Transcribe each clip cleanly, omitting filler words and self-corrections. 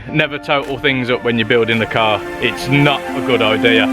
Never total things up when you're building the car. It's not a good idea.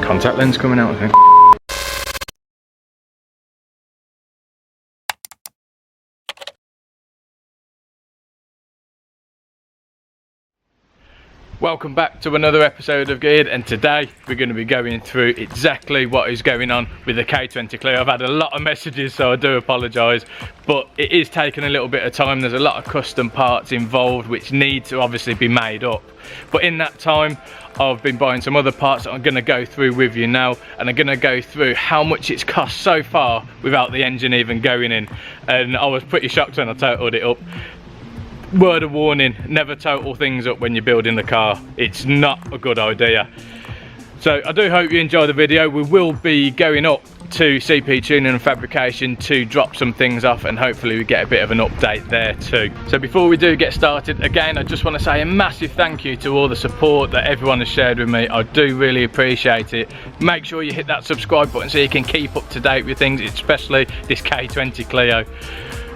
Contact lens coming out, I think. Welcome back to another episode of Geared, and today we're going to be going through exactly what is going on with the K20 Clio. I've had a lot of messages, so I do apologise, but it is taking a little bit of time. There's a lot of custom parts involved which need to obviously be made up, but in that time I've been buying some other parts that I'm going to go through with you now, and I'm going to go through how much it's cost so far without the engine even going in. And I was pretty shocked when I totaled it up. Word of warning, never total things up when you're building the car. It's not a good idea. So I do hope you enjoy the video. We will be going up to CP Tuning and Fabrication to drop some things off, and hopefully we get a bit of an update there too. So before we do get started, again, I just want to say a massive thank you to all the support that everyone has shared with me. I do really appreciate it. Make sure you hit that subscribe button so you can keep up to date with things, especially this K20 Clio.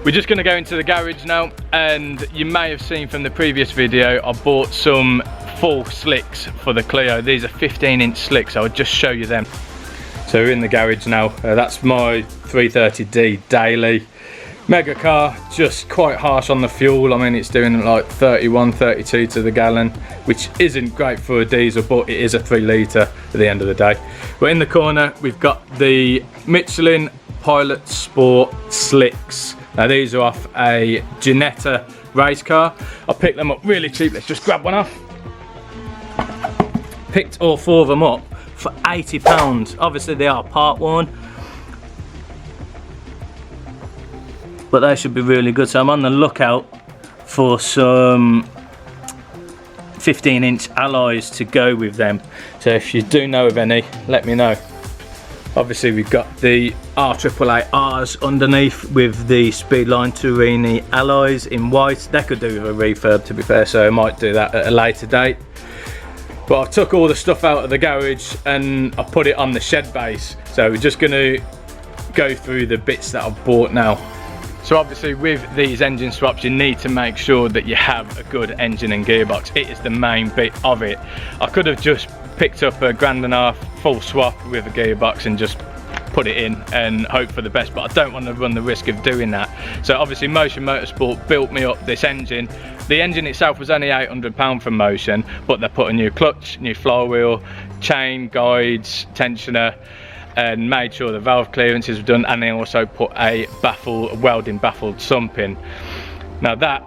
We're just going to go into the garage now, and you may have seen from the previous video I bought some full slicks for the Clio. These are 15-inch slicks. I'll just show you them. So we're in the garage now. That's my 330D daily. Mega car, just quite harsh on the fuel. I mean, it's doing like 31, 32 to the gallon, which isn't great for a diesel, but it is a 3 litre at the end of the day. But in the corner we've got the Michelin Pilot Sport slicks. Now these are off a Ginetta race car. I picked them up really cheap. Let's just grab one off. Picked all 4 of them up for £80. Obviously they are part worn, but they should be really good. So I'm on the lookout for some 15-inch alloys to go with them. So if you do know of any, let me know. Obviously we've got the R888Rs underneath with the Speedline Turini alloys in white. They could do with a refurb, to be fair, so I might do that at a later date. But I've took all the stuff out of the garage and I put it on the shed base. So we're just going to go through the bits that I've bought now. So obviously with these engine swaps you need to make sure that you have a good engine and gearbox. It is the main bit of it. I could have just picked up a £1.5 full swap with a gearbox and just put it in and hope for the best, but I don't want to run the risk of doing that. So obviously Motion Motorsport built me up this engine. The engine itself was only £800 from Motion, but they put a new clutch, new flywheel, chain, guides, tensioner, and made sure the valve clearances were done, and they also put a welding baffled sump in. Now that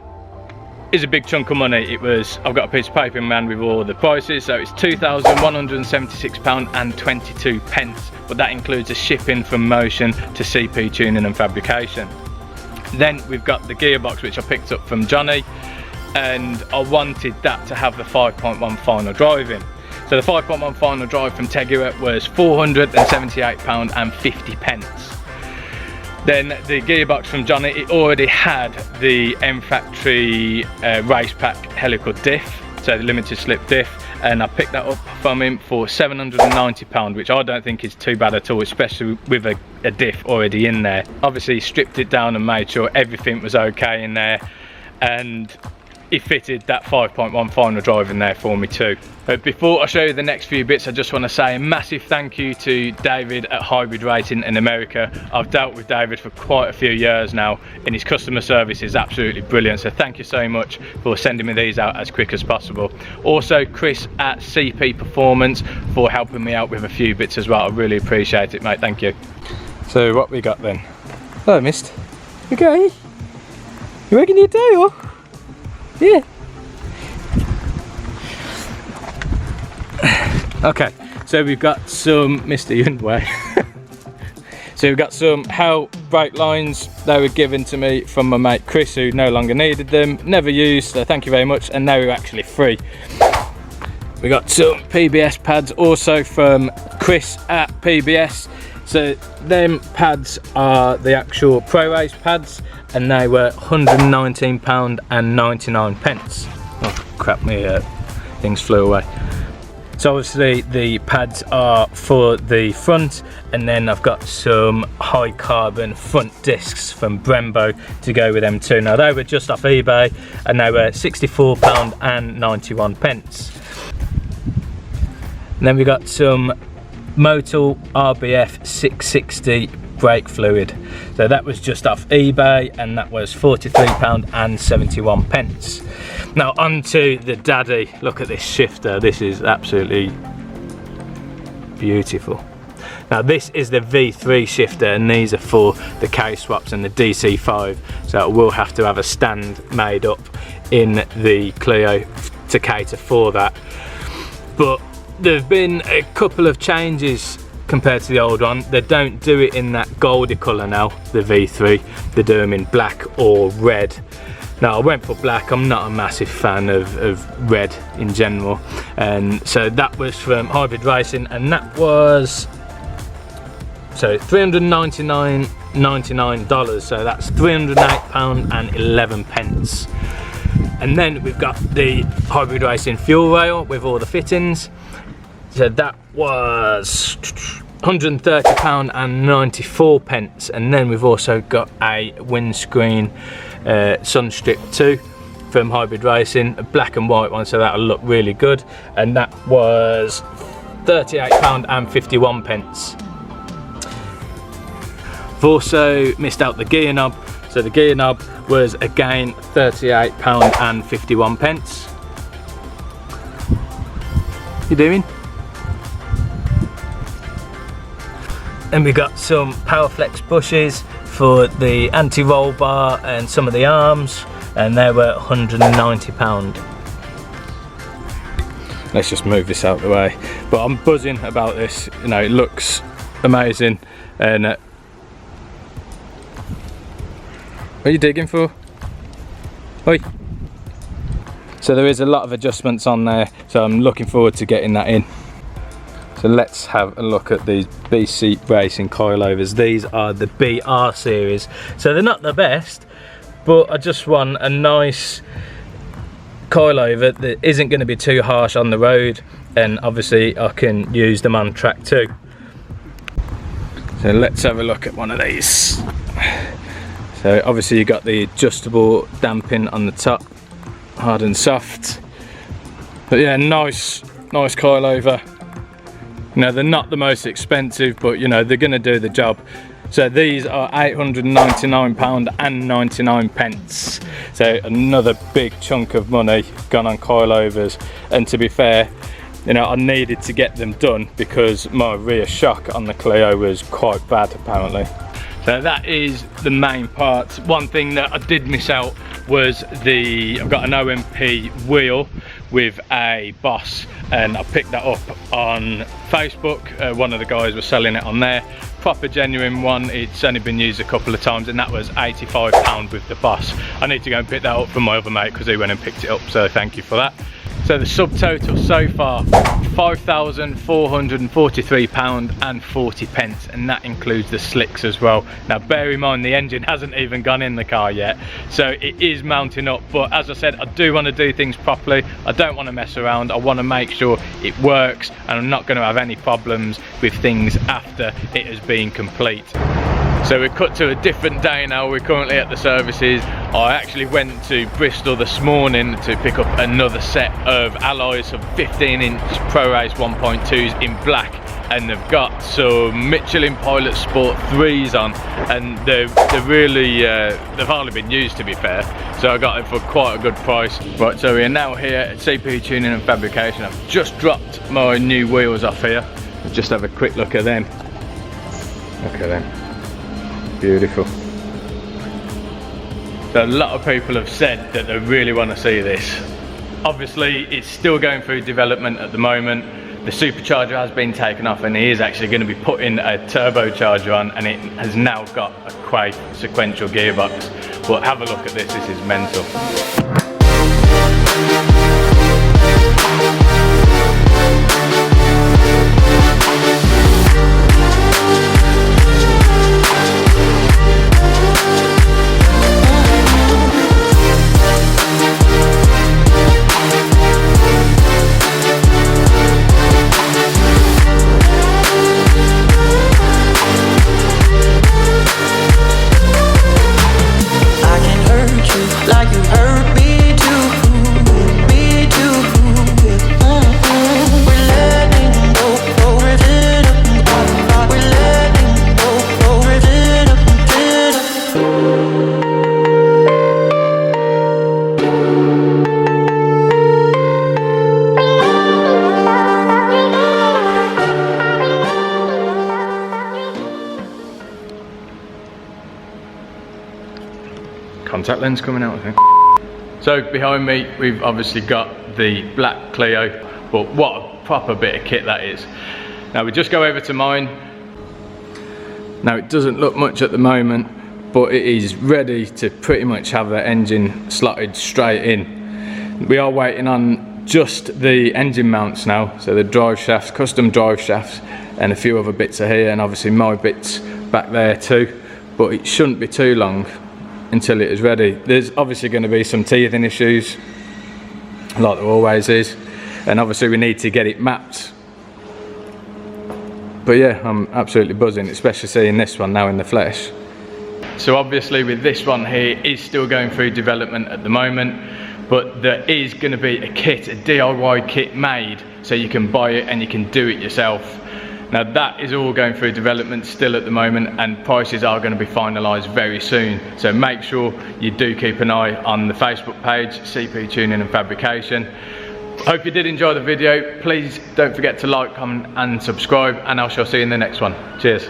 is a big chunk of money. It was, I've got a piece of paper in my hand with all the prices, so it's £2,176.22, but that includes the shipping from Motion to CP Tuning and Fabrication. Then we've got the gearbox, which I picked up from Johnny, and I wanted that to have the 5.1 final drive in. So the 5.1 final drive from Tegura was £478.50. Then the gearbox from Johnny, it already had the M Factory race pack helical diff, so the limited slip diff, and I picked that up from him for £790, which I don't think is too bad at all, especially with a diff already in there. Obviously stripped it down and made sure everything was okay in there, and he fitted that 5.1 final drive in there for me too. But before I show you the next few bits, I just want to say a massive thank you to David at Hybrid Racing in America. I've dealt with David for quite a few years now, and his customer service is absolutely brilliant, so thank you so much for sending me these out as quick as possible. Also Chris at CP Performance for helping me out with a few bits as well. I really appreciate it, mate, thank you. So what we got then? Hello, Mist. Okay, you making your tail? Yeah. Okay, so we've got some Mr. Yundway. So we've got some Hell brake lines. They were given to me from my mate Chris, who no longer needed them, never used, so thank you very much, and now we're actually free. we got some PBS pads also from Chris at PBS. So them pads are the actual Pro Race pads, and they were £119.99. Oh crap, my things flew away. So obviously the pads are for the front, and then I've got some high carbon front discs from Brembo to go with them too. Now they were just off eBay and they were £64.91. And then we got some Motul RBF 660 brake fluid. So that was just off eBay and that was £43.71. Now onto the daddy. Look at this shifter. This is absolutely beautiful. Now this is the V3 shifter, and these are for the K swaps and the DC5. So we'll have to have a stand made up in the Clio to cater for that. But there have been a couple of changes compared to the old one. They don't do it in that goldy colour now, the V3. They do them in black or red. Now I went for black. I'm not a massive fan of red in general, and so that was from Hybrid Racing, and that was $399.99. So that's £308.11. And then we've got the Hybrid Racing fuel rail with all the fittings. So that was £130.94. And then we've also got a windscreen sun strip too from Hybrid Racing, a black and white one, so that'll look really good. And that was £38.51. I've also missed out the gear knob. So the gear knob was again £38.51. You doing? And we got some Powerflex bushes for the anti-roll bar and some of the arms, and they were £190. Let's just move this out of the way. But I'm buzzing about this. You know, it looks amazing. And what are you digging for? Oi. So there is a lot of adjustments on there, so I'm looking forward to getting that in. So let's have a look at these BC Racing coilovers. These are the BR series. So they're not the best, but I just want a nice coilover that isn't going to be too harsh on the road, and obviously I can use them on track too. So let's have a look at one of these. So obviously you got the adjustable damping on the top, hard and soft. But yeah, nice coilover. You know, they're not the most expensive, but you know, they're going to do the job. So these are £899.99. So another big chunk of money gone on coilovers. And to be fair, you know, I needed to get them done because my rear shock on the Clio was quite bad apparently. So that is the main part. One thing that I did miss out was I've got an OMP wheel with a Boss, and I picked that up on Facebook. One of the guys was selling it on there. Proper genuine one. It's only been used a couple of times, and that was £85 with the Boss. I need to go and pick that up from my other mate because he went and picked it up, so thank you for that. So the subtotal so far, £5,443.40, and that includes the slicks as well. Now bear in mind the engine hasn't even gone in the car yet, so it is mounting up, but as I said, I do want to do things properly. I don't want to mess around. I want to make sure it works, and I'm not going to have any problems with things after it has been complete. So we're cut to a different day now. We're currently at the services. I actually went to Bristol this morning to pick up another set of alloys, some 15-inch Pro Race 1.2s in black, and they've got some Michelin Pilot Sport 3s on, and they're really, they've hardly been used to be fair, so I got it for quite a good price. Right, so we're now here at CPU Tuning and Fabrication. I've just dropped my new wheels off here. Let's just have a quick look at them. Look at them. Beautiful. So a lot of people have said that they really want to see this. Obviously it's still going through development at the moment. The supercharger has been taken off, and he is actually going to be putting a turbocharger on, and it has now got a Quake sequential gearbox. But have a look at this is mental. contact lens coming out, I think. So behind me, we've obviously got the black Clio, but what a proper bit of kit that is. Now we just go over to mine. Now it doesn't look much at the moment, but it is ready to pretty much have the engine slotted straight in. We are waiting on just the engine mounts now, so the drive shafts, custom drive shafts, and a few other bits are here, and obviously my bits back there too, but it shouldn't be too long until it is ready. There's obviously going to be some teething issues, like there always is, and obviously we need to get it mapped. But yeah, I'm absolutely buzzing, especially seeing this one now in the flesh. So obviously with this one here, is still going through development at the moment, but there is going to be a kit, a DIY kit made, so you can buy it and you can do it yourself. Now that is all going through development still at the moment, and prices are going to be finalised very soon. So make sure you do keep an eye on the Facebook page, CP Tuning and Fabrication. Hope you did enjoy the video. Please don't forget to like, comment and subscribe, and I shall see you in the next one. Cheers.